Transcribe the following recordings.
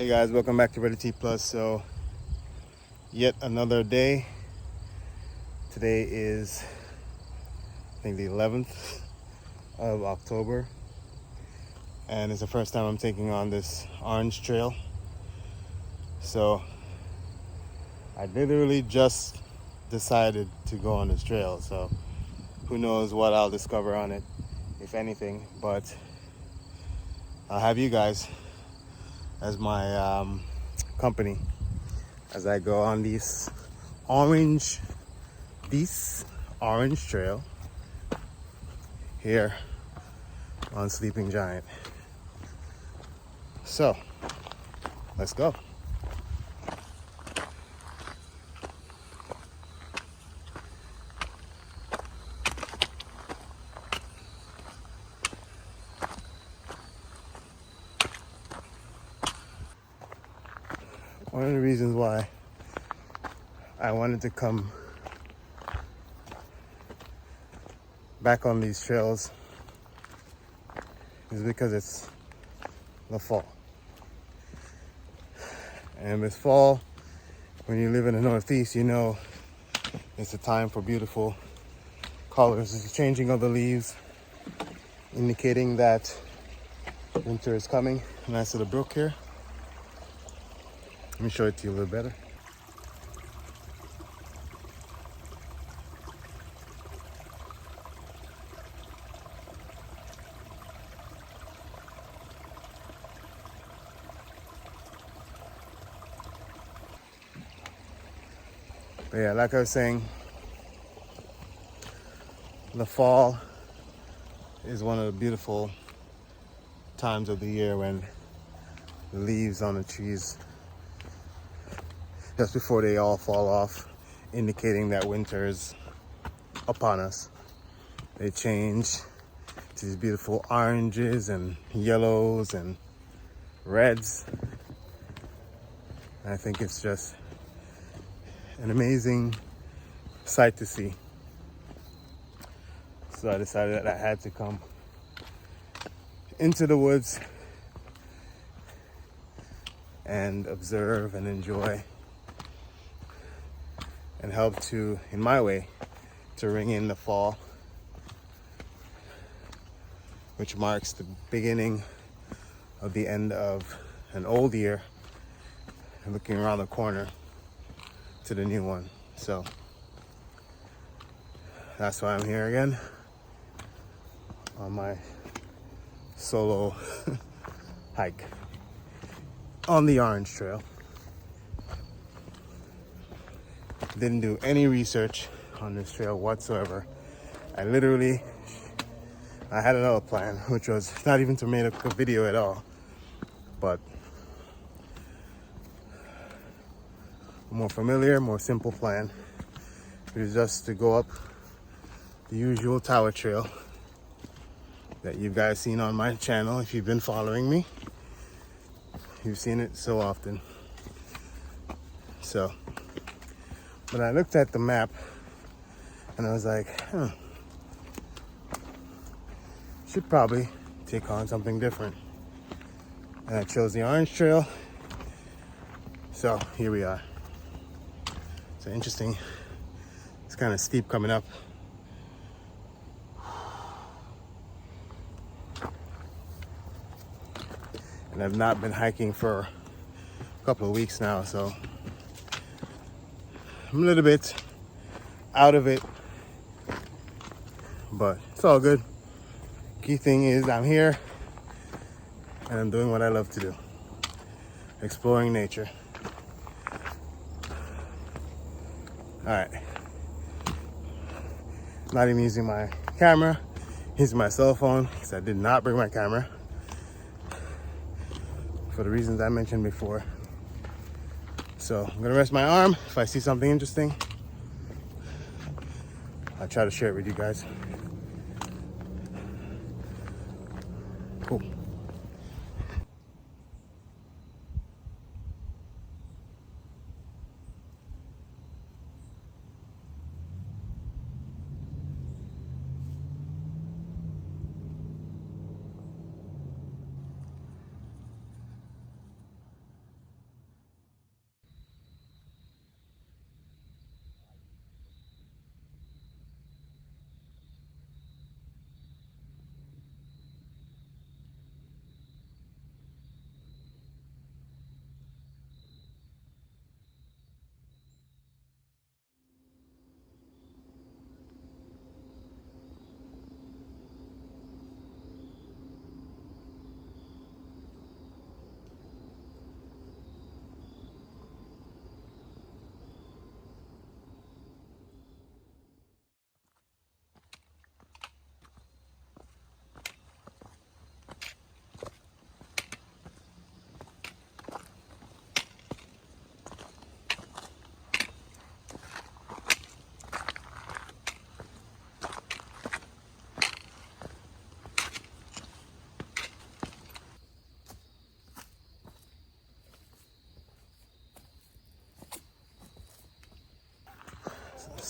Hey guys, welcome back to Ready T Plus. So, yet another day. Today is, I think, the 11th of October, and it's the first time I'm taking on this orange trail. So, I literally just decided to go on this trail. So, who knows what I'll discover on it, if anything. But I'll have you guys as my company as I go on this orange trail here on Sleeping Giant. So let's go. One of the reasons why I wanted to come back on these trails is because it's the fall. And with fall, when you live in the Northeast, you know it's a time for beautiful colors. It's the changing of the leaves, indicating that winter is coming. Nice little brook here. Let me show it to you a little better. But yeah, like I was saying, the fall is one of the beautiful times of the year when the leaves on the trees, just before they all fall off, indicating that winter is upon us. They change to these beautiful oranges and yellows and reds. And I think it's just an amazing sight to see. So I decided that I had to come into the woods and observe and enjoy and help to, in my way, to ring in the fall, which marks the beginning of the end of an old year and looking around the corner to the new one. So that's why I'm here again on my solo hike on the Orange Trail. Didn't do any research on this trail whatsoever. I had another plan, which was not even to make a video at all, but a more familiar, more simple plan is just to go up the usual tower trail that you guys seen on my channel. If you've been following me, you've seen it so often. So, but I looked at the map and I was like, should probably take on something different. And I chose the Orange Trail. So here we are. So interesting. It's kind of steep coming up. And I've not been hiking for a couple of weeks now, so I'm a little bit out of it, but it's all good. Key thing is I'm here and I'm doing what I love to do, exploring nature. All right, not even using my camera, using my cell phone because I did not bring my camera for the reasons I mentioned before. So I'm gonna rest my arm. If I see something interesting, I'll try to share it with you guys. Cool.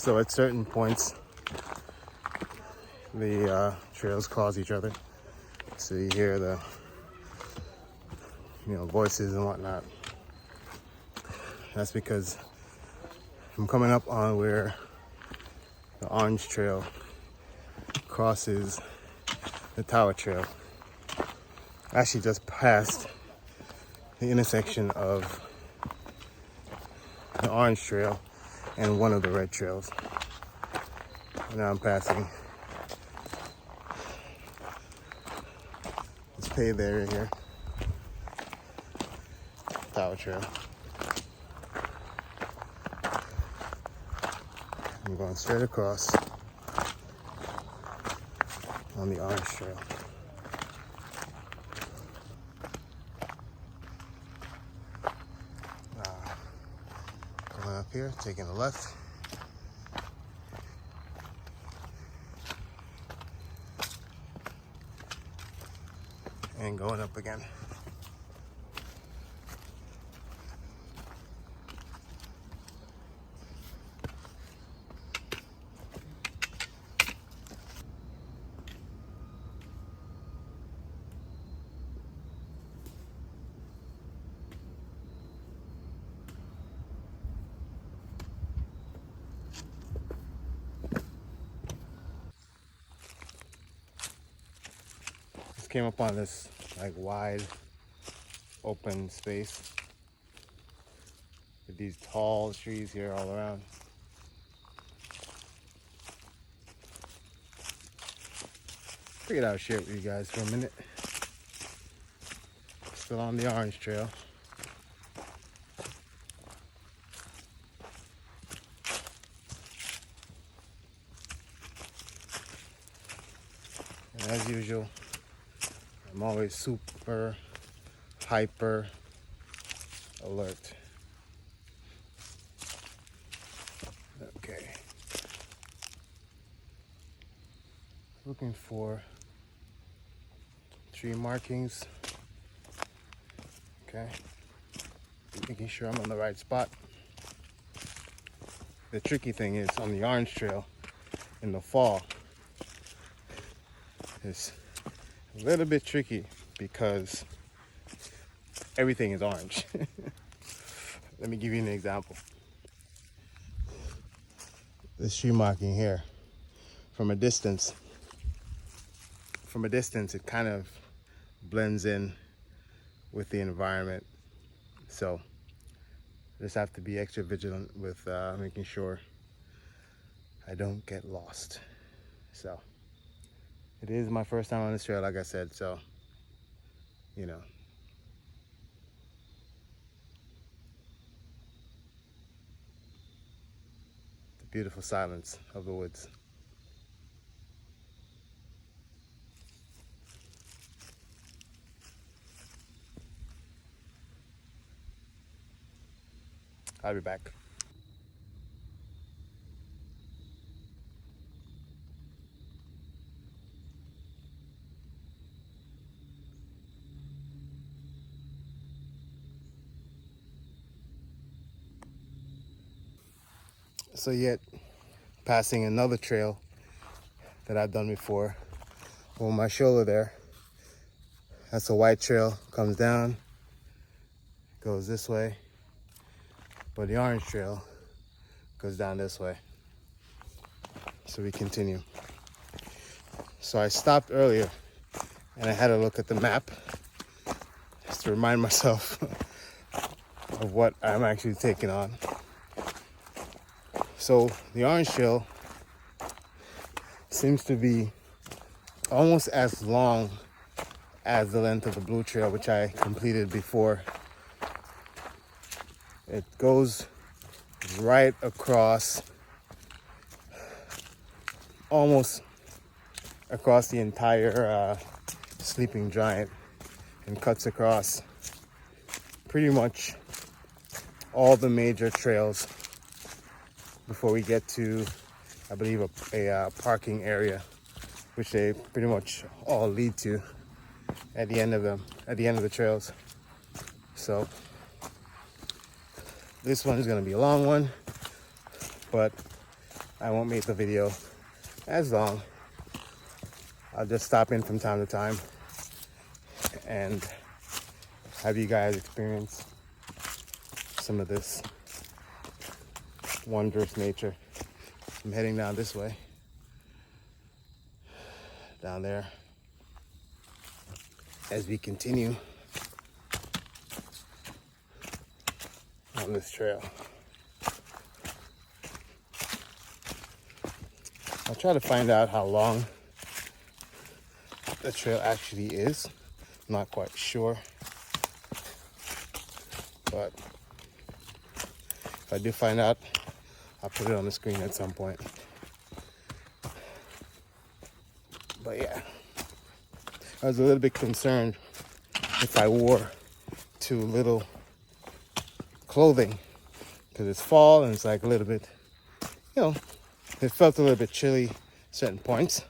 So at certain points, the trails cross each other. So you hear the, voices and whatnot. That's because I'm coming up on where the Orange Trail crosses the Tower Trail. Actually just past the intersection of the Orange Trail and one of the red trails. Now I'm passing this paved area here, Tower Trail. I'm going straight across on the Orange Trail. Going up here, taking a left. And going up again. Just came up on this like wide open space with these tall trees here all around. Figured I would share it with you guys for a minute. Still on the Orange Trail. And as usual, I'm always super hyper alert. Okay. Looking for tree markings. Okay. Making sure I'm on the right spot. The tricky thing is on the Orange Trail in the fall, it's a little bit tricky because everything is orange. Let me give you an example. This tree marking here, from a distance, it kind of blends in with the environment. So just have to be extra vigilant with making sure I don't get lost. So it is my first time on this trail, like I said, so the beautiful silence of the woods. I'll be back. So yet, passing another trail that I've done before, on my shoulder there, that's a white trail, comes down, goes this way, but the Orange Trail goes down this way. So we continue. So I stopped earlier and I had to look at the map just to remind myself of what I'm actually taking on. So the Orange Trail seems to be almost as long as the length of the Blue Trail, which I completed before. It goes right across, almost across the entire Sleeping Giant, and cuts across pretty much all the major trails before we get to, I believe, a parking area, which they pretty much all lead to at the end of the trails. So this one is going to be a long one, but I won't make the video as long. I'll just stop in from time to time and have you guys experience some of this wondrous nature. I'm heading down this way, down there, as we continue on this trail. I'll try to find out how long the trail actually is. I'm not quite sure, but if I do find out, I'll put it on the screen at some point. But yeah, I was a little bit concerned if I wore too little clothing, because it's fall and it's like a little bit, it felt a little bit chilly at certain points.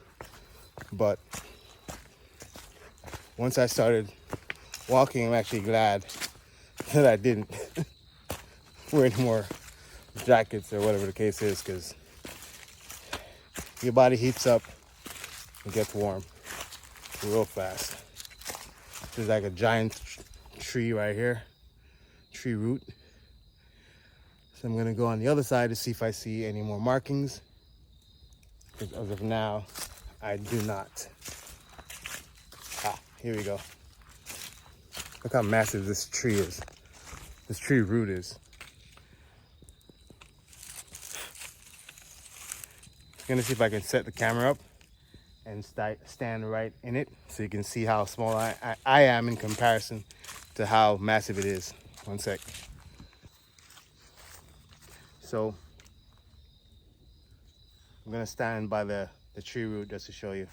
But once I started walking, I'm actually glad that I didn't wear any more jackets or whatever the case is, because your body heats up and gets warm real fast. There's like a giant tree right here, tree root. So I'm gonna go on the other side to see if I see any more markings, because as of now, I do not. Here we go. Look how massive this tree is. This tree root is. I'm gonna see if I can set the camera up and stand right in it so you can see how small I am in comparison to how massive it is. One sec. So I'm gonna stand by the tree root just to show you.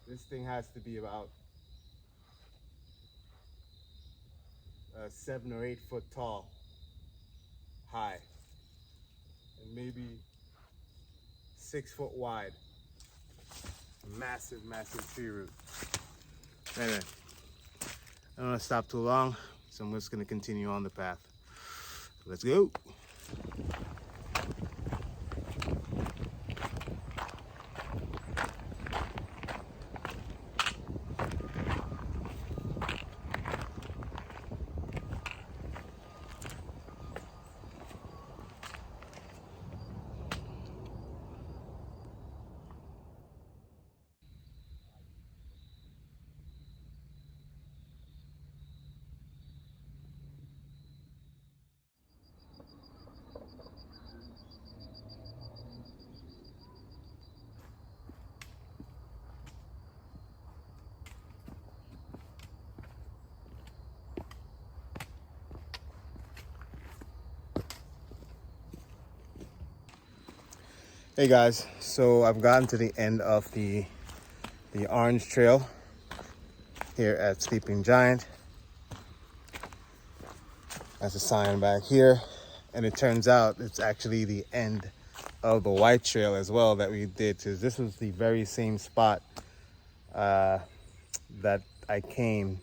This thing has to be about 7 or 8 foot tall, high, and maybe 6 foot wide. Massive, massive tree root. Anyway, I don't want to stop too long, so I'm just going to continue on the path. Let's go. Hey guys, so I've gotten to the end of the Orange Trail here at Sleeping Giant. That's a sign back here, and it turns out it's actually the end of the White Trail as well that we did. Because this was the very same spot that I came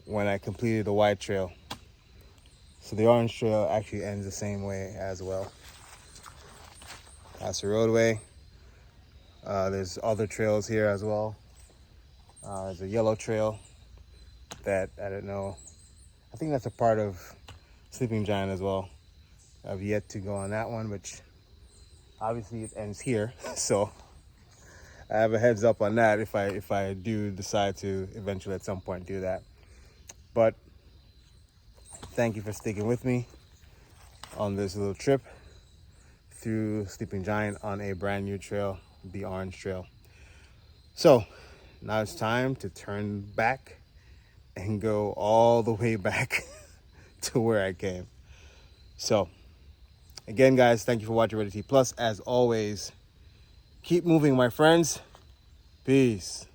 when I completed the White Trail. So the Orange Trail actually ends the same way as well. That's the roadway. There's other trails here as well. There's a yellow trail that, I don't know, I think that's a part of Sleeping Giant as well. I've yet to go on that one, which obviously it ends here. So I have a heads up on that if I do decide to eventually at some point do that. But thank you for sticking with me on this little trip through Sleeping Giant on a brand new trail, the Orange Trail. So now it's time to turn back and go all the way back to where I came. So again, guys, thank you for watching Ready T Plus. As always, keep moving, my friends. Peace.